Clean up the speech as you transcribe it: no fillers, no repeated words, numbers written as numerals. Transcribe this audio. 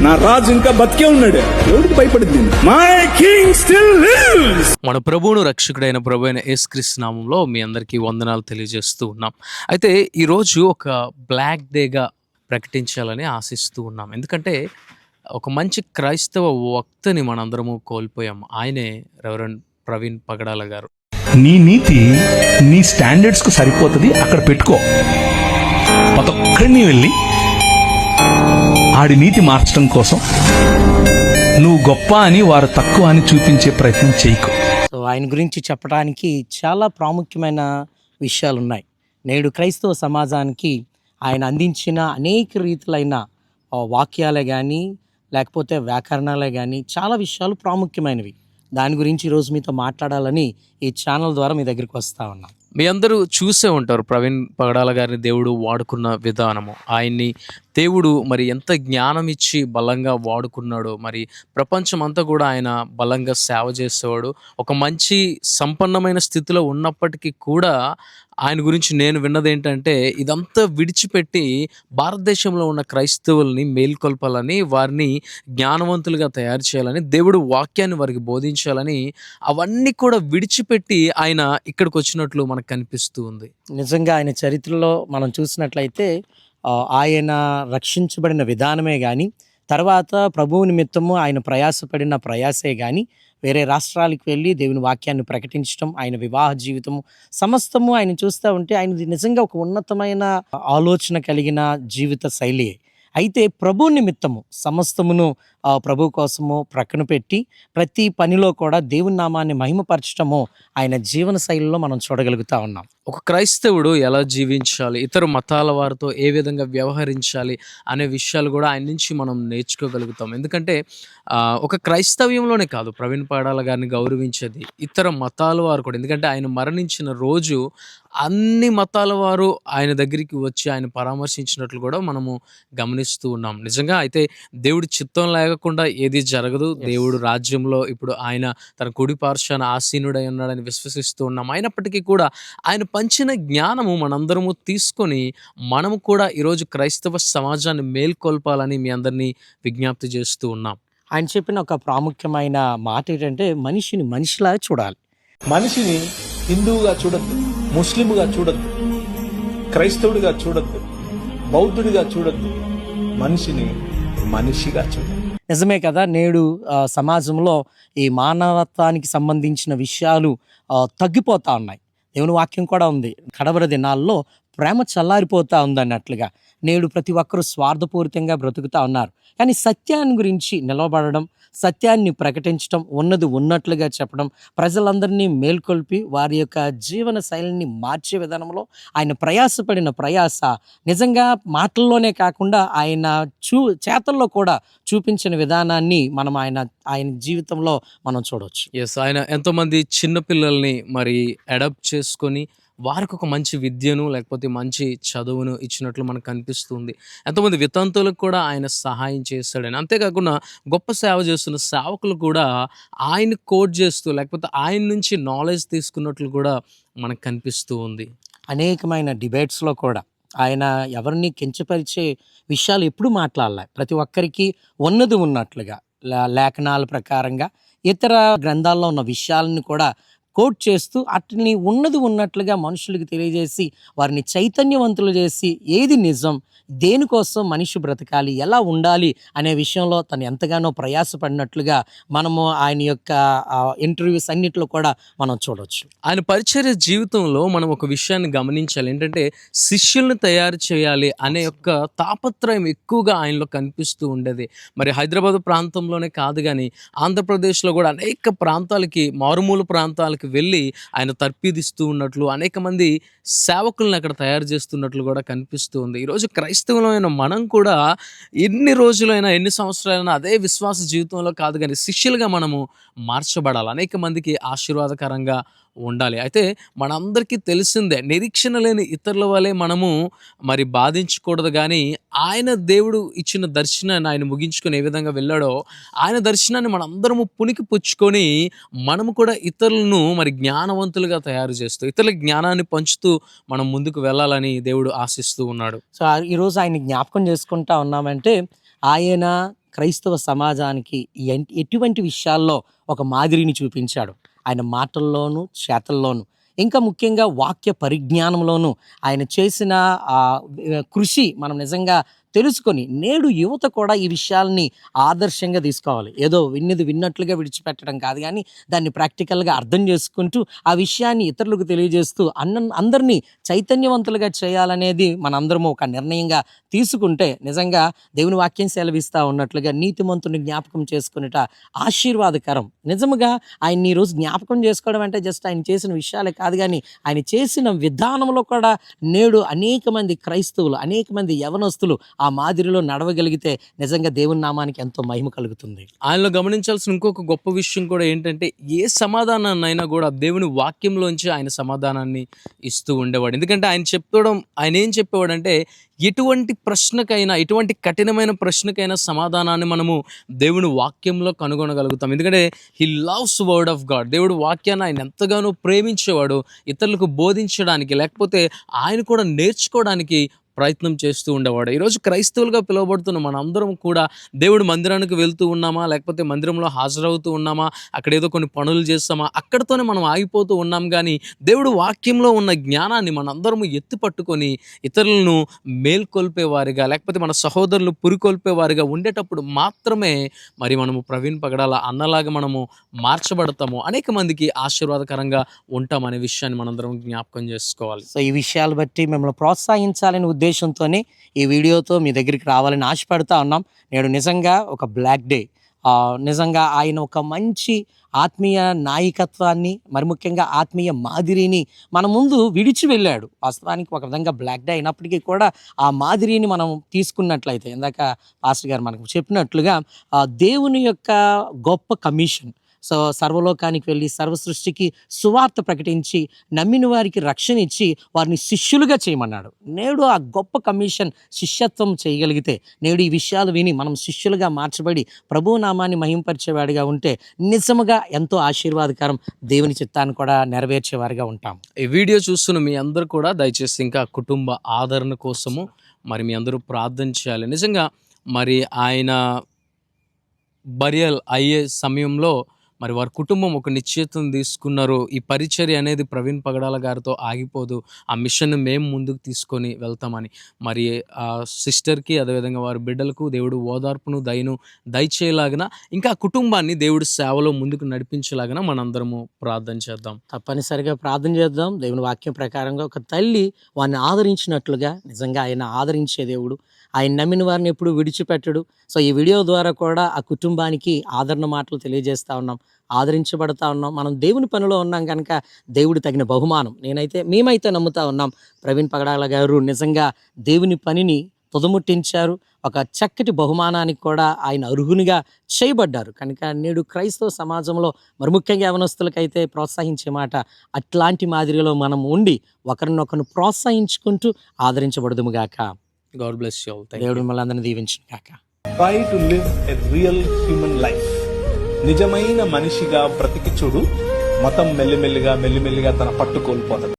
నా రాజు ఇంకా బతికే ఉన్నాడు, ఎవరికి భయపడింది? My king still lives. మన ప్రభువును రక్షకుడైన ప్రభు అయిన యేసుక్రీస్తు నామంలో మీ అందరికీ వందనాలు తెలియజేస్తూ ఉన్నాం. అయితే ఈరోజు ఒక బ్లాక్ డేగా ప్రకటించాలని ఆశిస్తూ ఉన్నాం. ఎందుకంటే ఒక మంచి క్రైస్తవ వక్తని మనందరము కోల్పోయాం. ఆయనే రెవరెండ్ ప్రవీణ్ పగడాల గారు. నీ నీతి నీ స్టాండర్డ్స్కు సరిపోతుంది, అక్కడ పెట్టుకో. ప్రతి ఒక్కడిని వెళ్ళి ఆడి నీతి మార్చడం కోసం నువ్వు గొప్ప అని వారు తక్కువ అని చూపించే ప్రయత్నం చేయకు. సో ఆయన గురించి చెప్పడానికి చాలా ప్రాముఖ్యమైన విషయాలు ఉన్నాయి. నేడు క్రైస్తవ సమాజానికి ఆయన అందించిన అనేక రీతులైన వాక్యాలే కానీ లేకపోతే వ్యాకరణాలే కానీ చాలా విషయాలు ప్రాముఖ్యమైనవి. దాని గురించి ఈరోజు మీతో మాట్లాడాలని ఈ ఛానల్ ద్వారా మీ దగ్గరికి వస్తా ఉన్నాం. మీ అందరూ చూసే ఉంటారు ప్రవీణ్ పగడాల గారిని దేవుడు వాడుకున్న విధానము. ఆయన్ని దేవుడు మరి ఎంత జ్ఞానం ఇచ్చి బలంగా వాడుకున్నాడో, మరి ప్రపంచం అంతా కూడా ఆయన బలంగా సేవ చేసేవాడు. ఒక మంచి సంపన్నమైన స్థితిలో ఉన్నప్పటికీ కూడా ఆయన గురించి నేను విన్నది ఏంటంటే, ఇదంతా విడిచిపెట్టి భారతదేశంలో ఉన్న క్రైస్తవుల్ని మేల్కొల్పాలని, వారిని జ్ఞానవంతులుగా తయారు చేయాలని, దేవుడు వాక్యాన్ని వారికి బోధించాలని, అవన్నీ కూడా విడిచిపెట్టి ఆయన ఇక్కడికి వచ్చినట్లు మనకు కనిపిస్తూ ఉంది. నిజంగా ఆయన చరిత్రలో మనం చూసినట్లయితే ఆయన రక్షించబడిన విధానమే కానీ, తర్వాత ప్రభువు నిమిత్తము ఆయన ప్రయాసపడిన ప్రయాసే కానీ, వేరే రాష్ట్రాలకు వెళ్ళి దేవుని వాక్యాన్ని ప్రకటించడం, ఆయన వివాహ జీవితము సమస్తము ఆయన చూస్తూ ఉంటే ఆయనది నిజంగా ఒక ఉన్నతమైన ఆలోచన కలిగిన జీవిత శైలి. అయితే ప్రభు నిమిత్తము సమస్తమును ప్రభు కోసము ప్రక్కన పెట్టి ప్రతి పనిలో కూడా దేవుని నామాన్ని మహిమపరచడము ఆయన జీవన శైలిలో మనం చూడగలుగుతా ఉన్నాం. ఒక క్రైస్తవుడు ఎలా జీవించాలి, ఇతర మతాల వారితో ఏ విధంగా వ్యవహరించాలి అనే విషయాలు కూడా ఆయన నుంచి మనం నేర్చుకోగలుగుతాం. ఎందుకంటే ఒక క్రైస్తవ్యంలోనే కాదు ప్రవీణ్ పగడాల గారిని గౌరవించేది ఇతర మతాల వారు కూడా. ఎందుకంటే ఆయన మరణించిన రోజు అన్ని మతాల వారు ఆయన దగ్గరికి వచ్చి ఆయన పరామర్శించినట్లు కూడా మనము గమనిస్తూ ఉన్నాం. నిజంగా అయితే దేవుడి చిత్తం లేకుండా ఏది జరగదు. దేవుడు రాజ్యంలో ఇప్పుడు ఆయన తన కుడి పార్శ్వాన ఆసీనుడై ఉన్నాడని విశ్వసిస్తూ ఉన్నాం. అయినప్పటికీ కూడా ఆయన పంచిన జ్ఞానము మనందరము తీసుకొని మనము కూడా ఈరోజు క్రైస్తవ సమాజాన్ని మేల్కొల్పాలని మీ అందరినీ విజ్ఞప్తి చేస్తూ ఉన్నాం. ఆయన చెప్పిన ఒక ప్రాముఖ్యమైన మాట ఏంటంటే, మనిషిని మనిషిలా చూడాలి. మనిషిని హిందువుగా చూడద్దు, ముస్లింగా చూడద్దు, క్రైస్తవుడిగా చూడద్దు, బౌద్ధుడిగా చూడద్దు, మనిషిని మనిషిగా చూడాలి. నిజమే కదా. నేడు సమాజంలో ఈ మానవత్వానికి సంబంధించిన విషయాలు తగ్గిపోతా ఉన్నాయి. దేవుని వాక్యం కూడా ఉంది, కడవరి దినాల్లో ప్రేమ చల్లారిపోతా ఉందన్నట్లుగా. నేడు ప్రతి ఒక్కరూ స్వార్థపూరితంగా బ్రతుకుతా ఉన్నారు. కానీ సత్యాన్ని గురించి నిలబడడం, సత్యాన్ని ప్రకటించడం, ఉన్నది ఉన్నట్లుగా చెప్పడం, ప్రజలందరినీ మేల్కొల్పి వారి యొక్క జీవన శైలిని మార్చే విధానంలో ఆయన ప్రయాసపడిన ప్రయాస నిజంగా మాటల్లోనే కాకుండా ఆయన చేతల్లో కూడా చూపించిన విధానాన్ని మనం ఆయన జీవితంలో మనం చూడవచ్చు. ఎస్, ఆయన ఎంతోమంది చిన్నపిల్లల్ని మరి అడాప్ట్ చేసుకొని వారికి ఒక మంచి విద్యను లేకపోతే మంచి చదువును ఇచ్చినట్లు మనకు కనిపిస్తుంది. ఎంతోమంది వితంతువులకు కూడా ఆయన సహాయం చేస్తాడని, అంతేకాకుండా గొప్ప సేవ చేస్తున్న సేవకులు కూడా ఆయన కోట్ చేస్తూ లేకపోతే ఆయన నుంచి నాలెడ్జ్ తీసుకున్నట్లు కూడా మనకు కనిపిస్తూ ఉంది. అనేకమైన డిబేట్స్లో కూడా ఆయన ఎవరిని కించపరిచే విషయాలు ఎప్పుడు మాట్లాడలే. ప్రతి ఒక్కరికి ఉన్నది ఉన్నట్లుగా లేఖనాల ప్రకారంగా ఇతర గ్రంథాల్లో ఉన్న విషయాలను కూడా కోట్ చేస్తూ అట్ని ఉన్నది ఉన్నట్లుగా మనుషులకు తెలియజేసి వారిని చైతన్యవంతులు చేసి ఏది నిజం, దేనికోసం మనిషి బ్రతకాలి, ఎలా ఉండాలి అనే విషయంలో తను ఎంతగానో ప్రయాసపడినట్లుగా మనము ఆయన యొక్క ఇంటర్వ్యూస్ అన్నిట్లో కూడా మనం చూడవచ్చు. ఆయన పరిచర్య జీవితంలో మనం ఒక విషయాన్ని గమనించాలి. ఏంటంటే శిష్యుల్ని తయారు చేయాలి అనే యొక్క తాపత్రయం ఎక్కువగా ఆయనలో కనిపిస్తూ ఉండేది. మరి హైదరాబాద్ ప్రాంతంలోనే కాదు కానీ ఆంధ్రప్రదేశ్లో కూడా అనేక ప్రాంతాలకి, మారుమూల ప్రాంతాలకి వెళ్ళి ఆయన తర్పీదిస్తూ ఉన్నట్లు, అనేక మంది సేవకులను అక్కడ తయారు చేస్తున్నట్లు కూడా కనిపిస్తూ ఉంది. ఈరోజు క్రైస్తవులైన మనం కూడా ఎన్ని రోజులైనా ఎన్ని సంవత్సరాలైనా అదే విశ్వాస జీవితంలో కాదు కానీ శిష్యులుగా మనము మార్చబడాలి, అనేక మందికి ఆశీర్వాదకరంగా ఉండాలి. అయితే మనందరికీ తెలిసిందే, నిరీక్షణ లేని ఇతరుల వలె మనము మరి బాధించకూడదు. కానీ ఆయన దేవుడు ఇచ్చిన దర్శనాన్ని ఆయన ముగించుకొని ఏ విధంగా వెళ్ళాడో ఆయన దర్శనాన్ని మనందరము పునికి పుచ్చుకొని మనము కూడా ఇతరులను మరి జ్ఞానవంతులుగా తయారు చేస్తూ ఇతరుల జ్ఞానాన్ని పంచుతూ మనం ముందుకు వెళ్ళాలని దేవుడు ఆశిస్తూ ఉన్నాడు. సో ఈరోజు ఆయన జ్ఞాపకం చేసుకుంటా ఉన్నామంటే ఆయన క్రైస్తవ సమాజానికి ఎటువంటి విషయాల్లో ఒక మాదిరిని చూపించాడు. ఆయన మాటల్లోనూ చేతల్లోనూ, ఇంకా ముఖ్యంగా వాక్య పరిజ్ఞానంలోనూ ఆయన చేసిన కృషి మనం నిజంగా తెలుసుకొని నేడు యువత కూడా ఈ విషయాల్ని ఆదర్శంగా తీసుకోవాలి. ఏదో విన్నట్లుగా విడిచిపెట్టడం కాదు, కానీ దాన్ని ప్రాక్టికల్గా అర్థం చేసుకుంటూ ఆ విషయాన్ని ఇతరులకు తెలియజేస్తూ అందరినీ చైతన్యవంతులుగా చేయాలనేది మనందరము ఒక నిర్ణయంగా తీసుకుంటే నిజంగా దేవుని వాక్యం సెలవిస్తూ ఉన్నట్లుగా నీతిమంతుని జ్ఞాపకం చేసుకునేట ఆశీర్వాదకరం. నిజముగా ఆయన్ని ఈరోజు జ్ఞాపకం చేసుకోవడం అంటే జస్ట్ ఆయన చేసిన విషయాలే కాదు, కానీ ఆయన చేసిన విధానంలో కూడా నేడు అనేక మంది క్రైస్తవులు, అనేక మంది యవనస్తులు ఆ మాదిరిలో నడవగలిగితే నిజంగా దేవుని నామానికి ఎంతో మహిమ కలుగుతుంది. ఆయనలో గమనించాల్సిన ఇంకొక గొప్ప విషయం కూడా ఏంటంటే, ఏ సమాధానాన్ని అయినా కూడా దేవుని వాక్యంలోంచి ఆయన సమాధానాన్ని ఇస్తూ ఉండేవాడు. ఎందుకంటే ఆయన ఏం చెప్పేవాడంటే, ఎటువంటి ప్రశ్నకైనా, ఎటువంటి కఠినమైన ప్రశ్నకైనా సమాధానాన్ని మనము దేవుని వాక్యంలో కనుగొనగలుగుతాం. ఎందుకంటే he loves word of God. దేవుడు వాక్యాన్ని ఆయన ఎంతగానో ప్రేమించేవాడు, ఇతరులకు బోధించడానికి, లేకపోతే ఆయన కూడా నేర్చుకోవడానికి ప్రయత్నం చేస్తూ ఉండేవాడు. ఈరోజు క్రైస్తవులుగా పిలువబడుతున్న మనందరం కూడా దేవుడు మందిరానికి వెళ్తూ ఉన్నామా, లేకపోతే మందిరంలో హాజరవుతూ ఉన్నామా, అక్కడ ఏదో కొన్ని పనులు చేస్తామా, అక్కడితోనే మనం ఆగిపోతూ ఉన్నాం. కానీ దేవుడు వాక్యంలో ఉన్న జ్ఞానాన్ని మనందరము ఎత్తి పట్టుకొని ఇతరులను మేల్కొల్పేవారిగా, లేకపోతే మన సహోదరులు పురికొల్పేవారిగా ఉండేటప్పుడు మాత్రమే మరి మనము ప్రవీణ్ పగడాల అన్నలాగా మనము మార్చబడతాము, అనేక మందికి ఆశీర్వాదకరంగా ఉంటామనే విషయాన్ని మనందరం జ్ఞాపకం చేసుకోవాలి. సో ఈ విషయాలు బట్టి మిమ్మల్ని ప్రోత్సహించాలనే ఉద్దేశంతోనే ఈ వీడియోతో మీ దగ్గరికి రావాలని ఆశపడుతూ ఉన్నాం. నేడు నిజంగా ఒక బ్లాక్ డే. నిజంగా ఆయన ఒక మంచి ఆత్మీయ నాయకత్వాన్ని, మరి ముఖ్యంగా ఆత్మీయ మాదిరిని మన ముందు విడిచి వెళ్ళాడు. వాస్తవానికి ఒక విధంగా బ్లాక్ డే అయినప్పటికీ కూడా ఆ మాదిరిని మనం తీసుకున్నట్లయితే, ఇందాక పాస్టర్ గారు మనకు చెప్పినట్లుగా దేవుని యొక్క గొప్ప కమిషన్. సో సర్వలోకానికి వెళ్ళి సర్వ సృష్టికి సువార్త ప్రకటించి నమ్మిన వారికి రక్షణ ఇచ్చి వారిని శిష్యులుగా చేయమన్నాడు. నేడు ఆ గొప్ప కమిషన్ శిష్యత్వం చేయగలిగితే, నేడు ఈ విషయాలు విని మనం శిష్యులుగా మార్చబడి ప్రభువు నామాన్ని మహింపరిచేవాడిగా ఉంటే నిజముగా ఎంతో ఆశీర్వాదకరం, దేవుని చిత్తాన్ని కూడా నెరవేర్చేవారిగా ఉంటాం. ఈ వీడియో చూస్తున్న మీ అందరూ కూడా దయచేసి ఇంకా కుటుంబ ఆదరణ కోసము మరి మీ అందరూ ప్రార్థన చేయాలి. నిజంగా మరి ఆయన బరియల్ అయ్యే సమయంలో మరి వారి కుటుంబం ఒక నిశ్చయితం తీసుకున్నారు. ఈ పరిచర్య అనేది ప్రవీణ్ పగడాల గారితో ఆగిపోదు, ఆ మిషన్ మేము ముందుకు తీసుకొని వెళ్తామని. మరి ఆ సిస్టర్కి, అదేవిధంగా వారి బిడ్డలకు దేవుడు ఓదార్పును దయను దయచేయలాగిన, ఇంకా కుటుంబాన్ని దేవుడు సేవలో ముందుకు నడిపించేలాగిన మనందరము ప్రార్థన చేద్దాం. తప్పనిసరిగా ప్రార్థన చేద్దాం. దేవుని వాక్యం ప్రకారంగా ఒక తల్లి వారిని ఆదరించినట్లుగా నిజంగా ఆయన ఆదరించే దేవుడు. ఆయన నమ్మిన వారిని ఎప్పుడు విడిచిపెట్టడు. సో ఈ వీడియో ద్వారా కూడా ఆ కుటుంబానికి ఆదరణ మాటలు తెలియజేస్తూ ఉన్నాం, ఆదరించబడతా ఉన్నాం. మనం దేవుని పనిలో ఉన్నాం కనుక దేవుడు తగిన బహుమానం మేమైతే నమ్ముతా ఉన్నాం. ప్రవీణ్ పగడాల గారు నిజంగా దేవుని పనిని తుదముట్టించారు. ఒక చక్కటి బహుమానానికి కూడా ఆయన అర్హునిగా చేయబడ్డారు. కనుక నేడు క్రైస్తవ సమాజంలో మరి ముఖ్యంగా యవనస్తులకైతే ప్రోత్సహించే మాట, అట్లాంటి మాదిరిలో మనం ఉండి ఒకరినొకరు ప్రోత్సహించుకుంటూ ఆదరించబడదుముగాక. God bless you all. దేవుడు మిమ్మల్ని అందరినీ దీవించును గాక. Try to live a real human life. నిజమైన మనిషిగా బ్రతికి చూడు. మతం మెల్లిమెల్లిగా తన పట్టు కోల్పోతుంది.